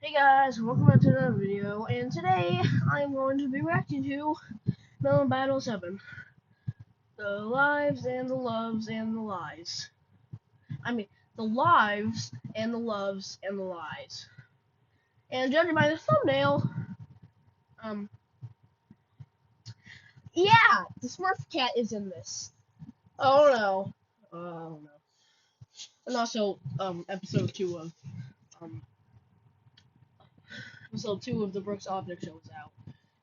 Hey guys, welcome back to another video, and today I'm going to be reacting to Melon Battle 7. The lives and the loves and the lies. The lives and the loves and the lies. And judging by the thumbnail, yeah, the Smurf Cat is in this. Oh no. Oh no. And also, episode 2 of the Brooks Object Show is out.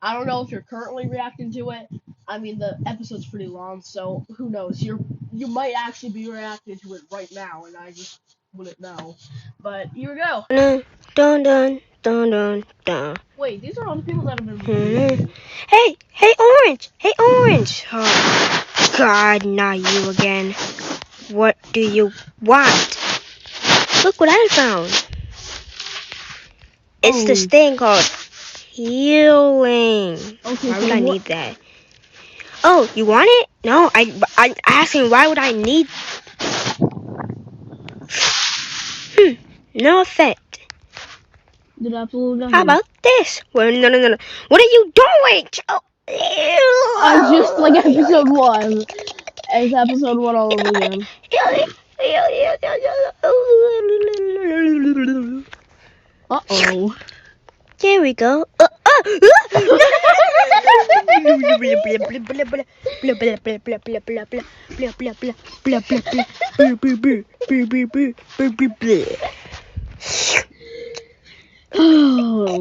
I don't know if you're currently reacting to it. The episode's pretty long, so who knows? You might actually be reacting to it right now, and I just wouldn't know. But here we go. Dun dun dun dun dun. Wait, these are all the people that have been. Hey, Orange! Hey, Orange! Oh, God, not you again. What do you want? Look what I found. It's this thing called healing. Okay, why would I need that? Oh, you want it? No, I'm asking why would I need... no effect. Did absolutely nothing. How about this? Well, no. What are you doing? Oh, I'm just like episode 1. It's episode 1 all over again. Uh-oh. There we go. Oh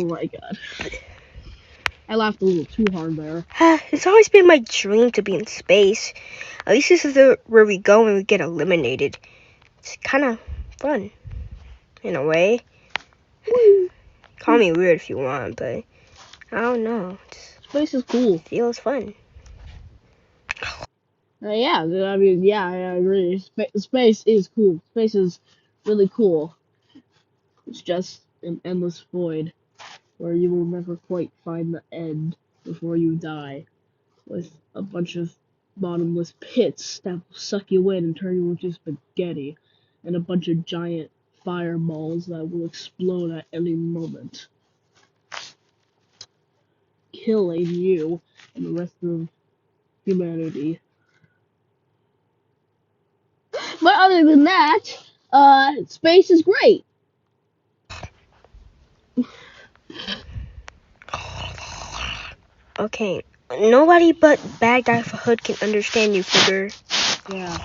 my god. I laughed a little too hard there. It's always been my dream to be in space. At least this is where we go when we get eliminated. It's kind of fun, in a way. Call me weird if you want, but I don't know. Space is cool. Feels fun. Yeah, I agree. Space is cool. Space is really cool. It's just an endless void where you will never quite find the end before you die, with a bunch of bottomless pits that will suck you in and turn you into spaghetti, and a bunch of giant fireballs that will explode at any moment, killing you and the rest of humanity. But other than that, space is great. Okay, nobody but Bad Guy for Hood can understand you, Figure. Yeah.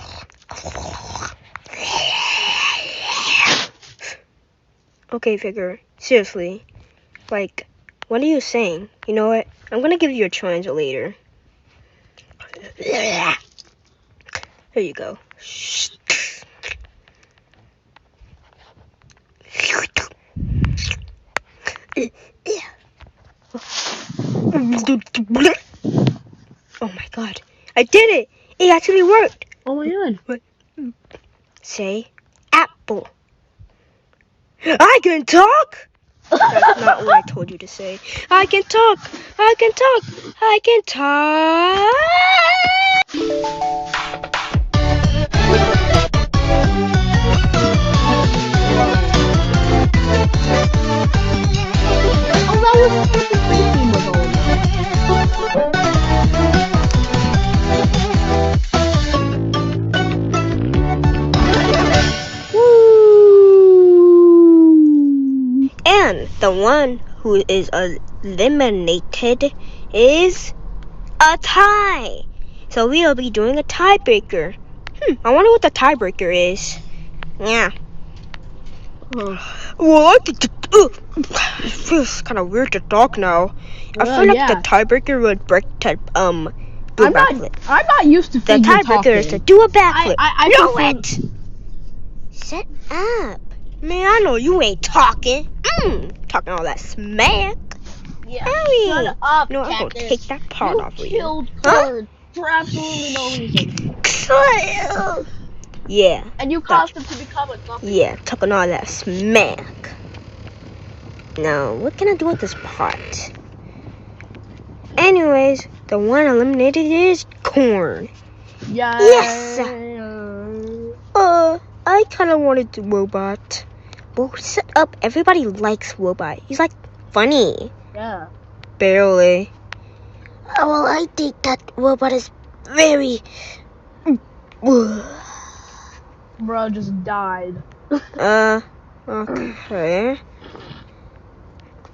Okay, Figure, seriously. Like, what are you saying? You know what? I'm gonna give you a translator. Here you go. Oh my god. I did it! It actually worked! Oh my god. What? Say apple. I can talk! That's not what I told you to say. I can talk! I can talk! I can talk! Oh, that was the space theme was all. And the one who is eliminated is a tie. So we'll be doing a tiebreaker. I wonder what the tiebreaker is. Yeah. Well, it feels kind of weird to talk now. I feel like the tiebreaker would break to do a backflip. I'm not used to The figure tiebreaker talking. is to do a backflip. I know it. Shut up. Man, I know you ain't talking. Talking all that smack. Yeah. Hey. Shut up, No, I'm gonna Cactus. take that part off of you. Killed Bird for absolutely no reason. Yeah. And you caused him to become a zombie. Yeah, talking all that smack. Now, what can I do with this part? Anyways, the one eliminated is corn. Yeah. Yes. I kind of wanted the robot. Well, shut up. Everybody likes Woobot. He's like funny. Yeah. Barely. Oh, well, I think that Woobot is very. Bro just died. Okay.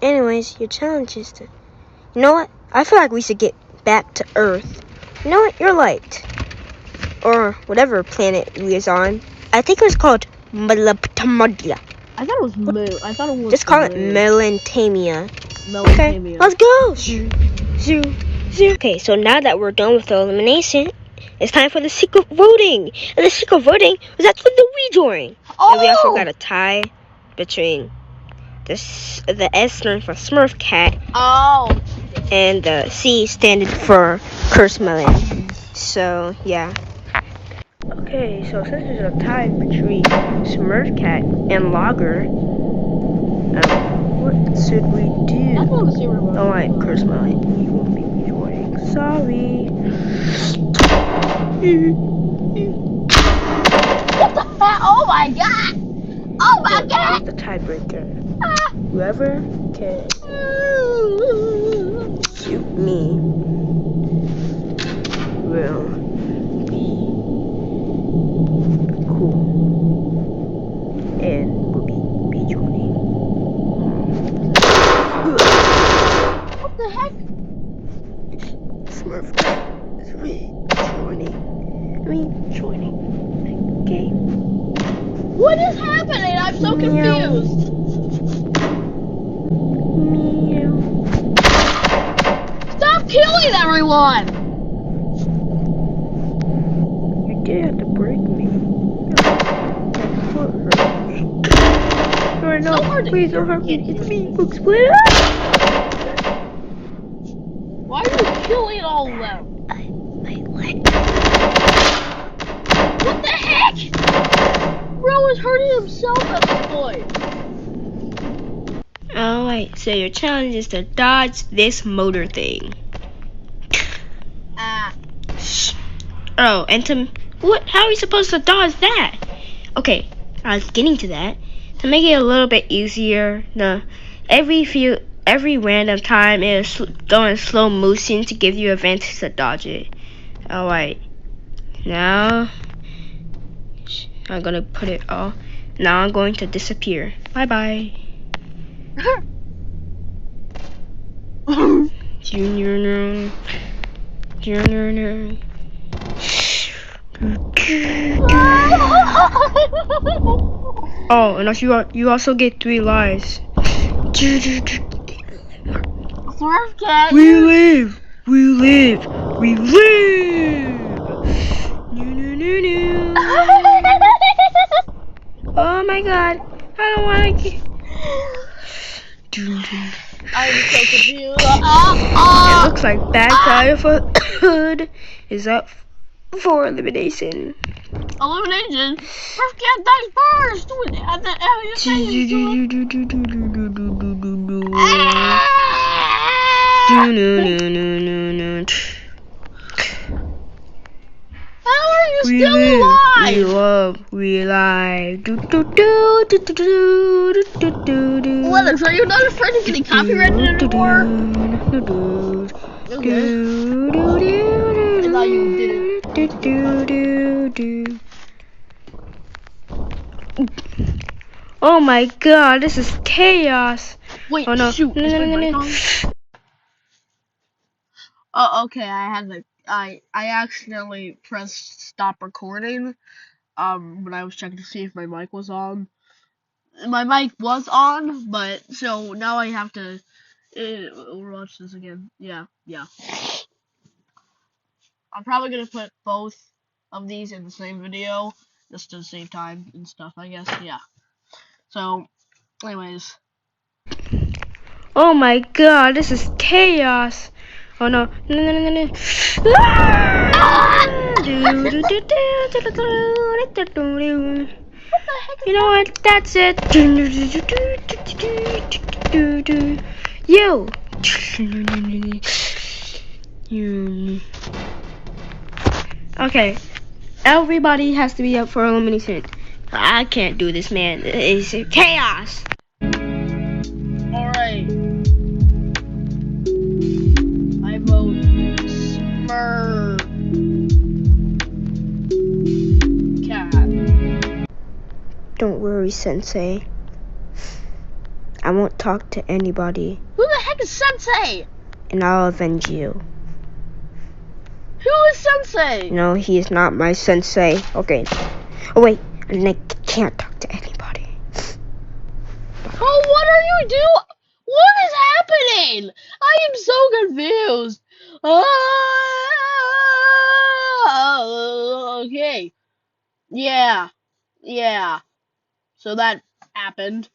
Anyways, your challenge is to. You know what? I feel like we should get back to Earth. You know what? You're right. Or whatever planet we was on. I think it was called Melantamia. I thought it was moon. I thought it was. Just call it Melantamia. Okay, Melantamia. let's go. Zoo. Okay, so now that we're done with the elimination, it's time for the secret voting. And the secret voting was actually the rejoin. Oh! And we also got a tie between the S standing for Smurf Cat. Oh. And the C standing for Curse Melon. So, yeah. Okay, so since there's a tie between Smurf Cat and Logger, what should we do? Alright, Curse Melon, you won't be rejoining. Sorry. What the heck? Oh my god! Oh my god! The tiebreaker. Whoever can shoot me will be cool and will be joining. What the heck? Smurf Cat is joining the game. What is happening? I'm so confused. Meow. Stop killing everyone! You did have to break me. Or no, please don't hurt me. It's me, Book Splitter. Why are you killing all of them? What the heck? Bro is hurting himself at this point. Alright, so your challenge is to dodge this motor thing. Oh, and what? How are we supposed to dodge that? Okay, I was getting to that. To make it a little bit easier, every random time it is going slow motion to give you advantage to dodge it. Alright, now I'm gonna put it all. Now I'm going to disappear. Bye bye. Junior. Oh, and also you also get 3 lives. Smurf Cat. We live. Oh my god, I don't want to get. I'm so confused. It looks like bad guy for hood is up for elimination. Elimination? Smurf Cat dies first! At the end How are you still alive? We live. Lennox, are you not afraid of getting copyrighted anymore? Okay. I thought you didn't. Oh my god, this is chaos. Wait, oh no. shoot. Is my mic on? Oh, okay, I accidentally pressed stop recording, when I was checking to see if my mic was on. My mic was on, but, so, now I have to, watch this again. Yeah. I'm probably gonna put both of these in the same video, just to save time and stuff, I guess, yeah. So, anyways. Oh my god, this is chaos. Oh no. You know what? That's it. You. Okay. Everybody has to be up for elimination. I can't do this, man. It's chaos. Alright. I vote Smurf Cat. Don't worry, Sensei. I won't talk to anybody. Who the heck is Sensei? And I'll avenge you. Who is Sensei? No, he is not my sensei. Okay. Oh, wait. And I can't talk to anybody. Oh, what are you doing? What is happening? I am so confused. Okay. Yeah. So that happened.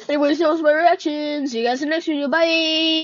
Anyways, that was my reaction. See you guys in the next video. Bye.